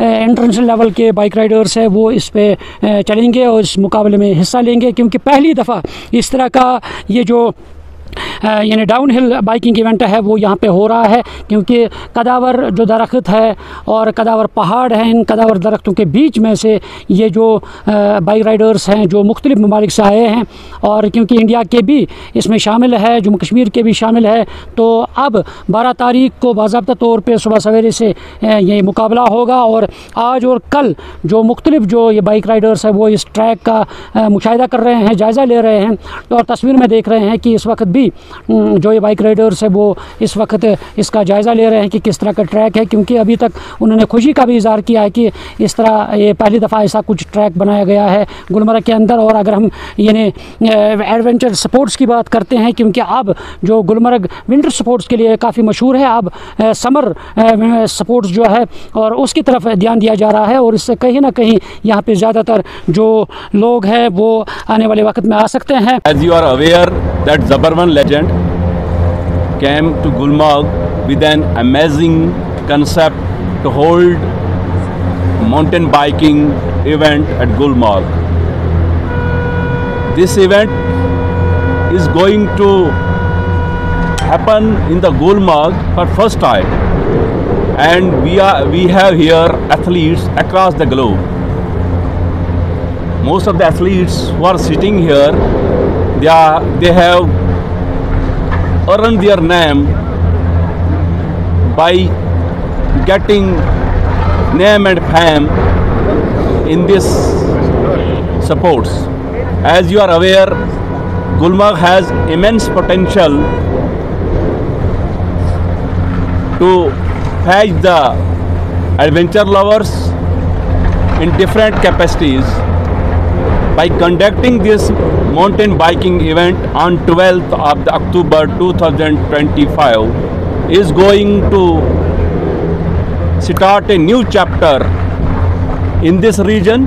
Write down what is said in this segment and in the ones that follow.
International level के bike Riders हैं वो इस पे चलेंगे और इस मुकाबले में हिस्सा लेंगे, क्योंकि पहली दफ़ा इस तरह का ये जो यानी डाउन हिल बाइकिंग इवेंट है वो यहाँ पे हो रहा है। क्योंकि कदावर जो दरख्त है और कदावर पहाड़ हैं, इन कदावर दरख्तों के बीच में से ये जो बाइक राइडर्स हैं जो मुख्तलिफ़ ममालिक से आए हैं, और क्योंकि इंडिया के भी इसमें शामिल है, जम्मू कश्मीर के भी शामिल है, तो अब 12 तारीख को बाज़ाब्ता तौर पर सुबह सवेरे से ये मुकाबला होगा। और आज और कल जो मुख्तलिफ़ जो ये बाइक राइडर्स हैं वो इस ट्रैक का मुशाहिदा कर रहे हैं, जायज़ा ले रहे हैं, और तस्वीर में देख रहे हैं कि इस वक्त भी जो ये बाइक राइडर्स है वो इस वक्त इसका जायज़ा ले रहे हैं कि किस तरह का ट्रैक है। क्योंकि अभी तक उन्होंने खुशी का भी इज़हार किया है कि इस तरह ये पहली दफ़ा ऐसा कुछ ट्रैक बनाया गया है गुलमर्ग के अंदर। और अगर हम यानी एडवेंचर स्पोर्ट्स की बात करते हैं, क्योंकि अब जो गुलमर्ग विंटर स्पोर्ट्स के लिए काफ़ी मशहूर है, अब समर स्पोर्ट्स जो है और उसकी तरफ ध्यान दिया जा रहा है, और इससे कहीं ना कहीं यहाँ पे ज़्यादातर जो लोग हैं वो आने वाले वक्त में आ सकते हैं। As you are aware that Zabarwan legend came to Gulmarg with an amazing concept to hold mountain biking event at Gulmarg. This event is going to happen in the Gulmarg for first time, and we have here athletes across the globe. Most of the athletes who are sitting here, they have earned their name by getting name and fame in this sports. As you are aware, Gulmarg has immense potential to fetch the adventure lovers in different capacities. By conducting this mountain biking event on 12th of October 2025 is going to start a new chapter in this region,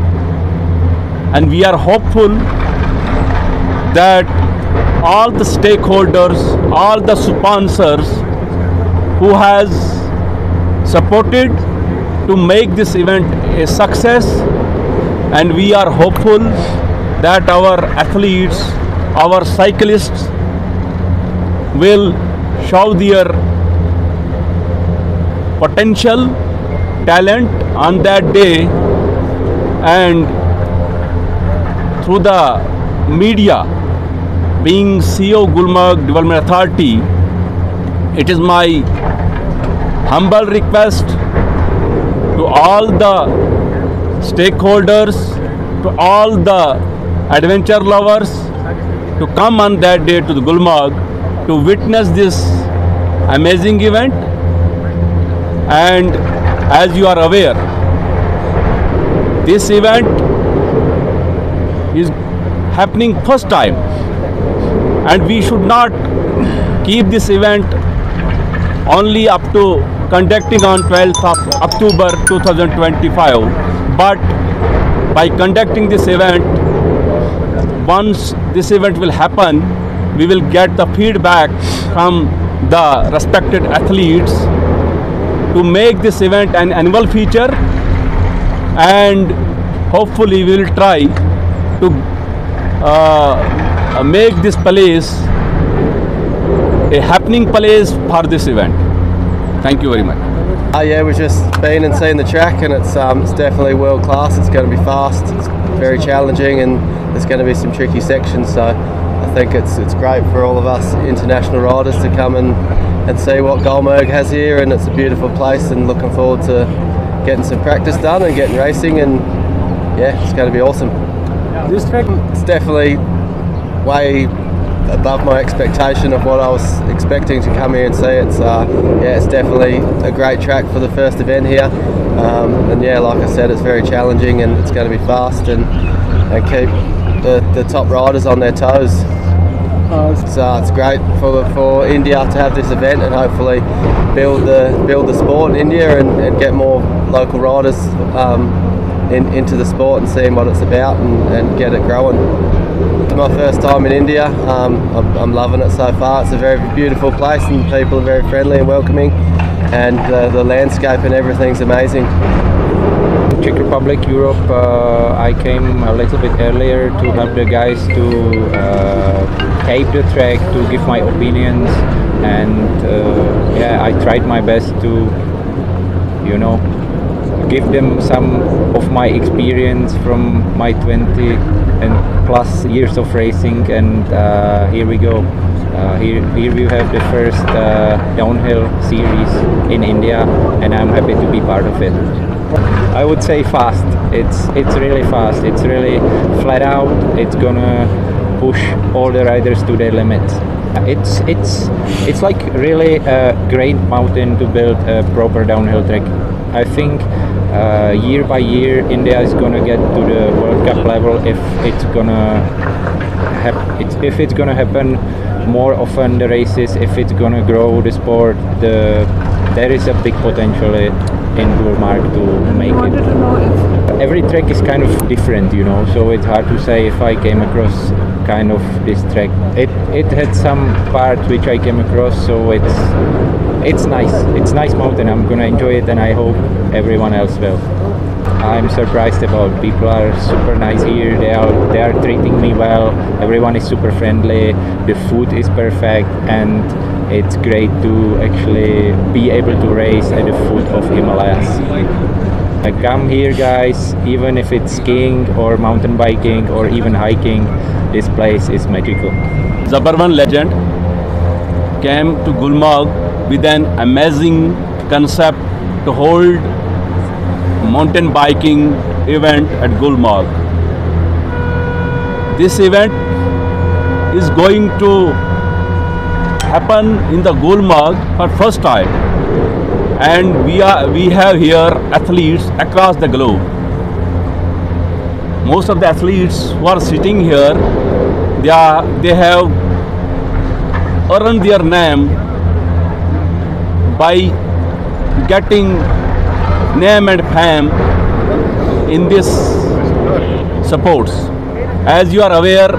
and we are hopeful that all the stakeholders, all the sponsors who has supported to make this event a success, and we are hopeful that our athletes, our cyclists will show their potential, talent on that day, and through the media, being CEO Gulmarg Development Authority, it is my humble request to all the stakeholders, to all the adventure lovers to come on that day to the Gulmarg to witness this amazing event. And as you are aware, this event is happening first time, and we should not keep this event only up to conducting on 12th of October 2025, but by conducting this event, once this event will happen, we will get the feedback from the respected athletes to make this event an annual feature, and hopefully we will try to make this place a happening place for this event. Thank you very much. Yeah, we've just been and seen the track, and it's definitely world class. It's going to be fast, it's very challenging, and there's going to be some tricky sections. So I think it's great for all of us international riders to come and see what Gulmarg has here, and it's a beautiful place, and looking forward to getting some practice done and getting racing, and yeah, it's going to be awesome. This track, it's definitely way above my expectation of what I was expecting to come here and see. It's yeah, it's definitely a great track for the first event here, and yeah, like I said, it's very challenging, and it's going to be fast and keep the top riders on their toes. So it's great for India to have this event, and hopefully build the sport in India, and get more local riders into the sport and seeing what it's about, and get it growing. It's my first time in India. I'm loving it so far. It's a very beautiful place, and people are very friendly and welcoming, and the landscape and everything's amazing. Republic, Europe. I came a little bit earlier to help the guys to tape the track, to give my opinions, and yeah, I tried my best to, you know, give them some of my experience from my 20 and plus years of racing, and here we go. Here we have the first downhill series in India, and I'm happy to be part of it. I would say fast. It's really fast. It's really flat out. It's gonna push all the riders to their limits. It's like really a great mountain to build a proper downhill track. I think year by year India is gonna get to the World Cup level if it's gonna happen more often, the races, if it's gonna grow the sport. There is a big potential in Gulmarg to make it. Every track is kind of different, you know, so it's hard to say if I came across kind of this track. It had some parts which I came across, so it's nice. It's nice mountain. I'm gonna enjoy it, and I hope everyone else will. I'm surprised about people are super nice here. They are treating me well. Everyone is super friendly. The food is perfect, and it's great to actually be able to race at the foot of Himalayas. I come here, guys, even if it's skiing or mountain biking or even hiking, this place is magical. Zabarwan legend came to Gulmarg with an amazing concept to hold mountain biking event at Gulmarg. This event is going to happen in the Gulmarg for first time, and we have here athletes across the globe. Most of the athletes who are sitting here, they have earned their name by getting name and fame in this sports. As you are aware,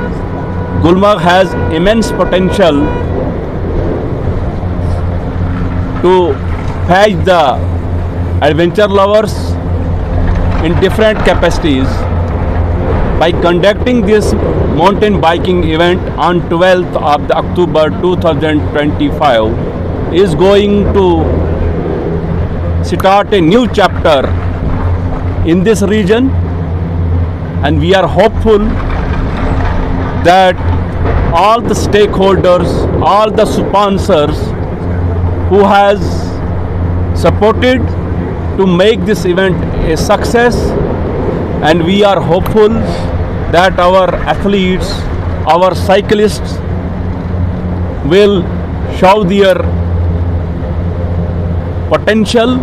Gulmarg has immense potential to fetch the adventure lovers in different capacities. By conducting this mountain biking event on 12th of October 2025 is going to start a new chapter in this region, and we are hopeful that all the stakeholders, all the sponsors who has supported to make this event a success, and we are hopeful that our athletes, our cyclists will show their potential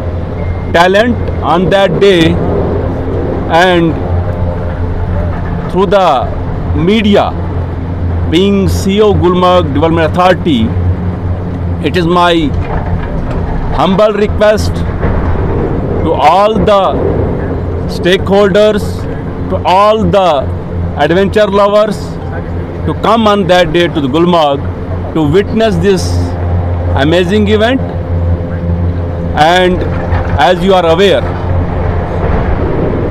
talent on that day, and through the media, being CEO Gulmarg Development Authority, it is my humble request to all the stakeholders, to all the adventure lovers, to come on that day to the Gulmarg to witness this amazing event. And as you are aware,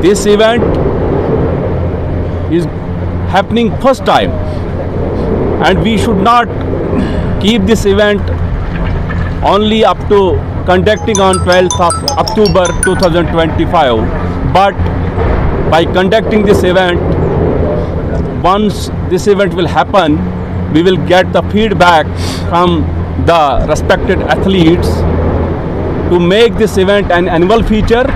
this event is happening first time, and we should not keep this event only up to conducting on 12th of October 2025, but by conducting this event, once this event will happen, we will get the feedback from the respected athletes to make this event an annual feature.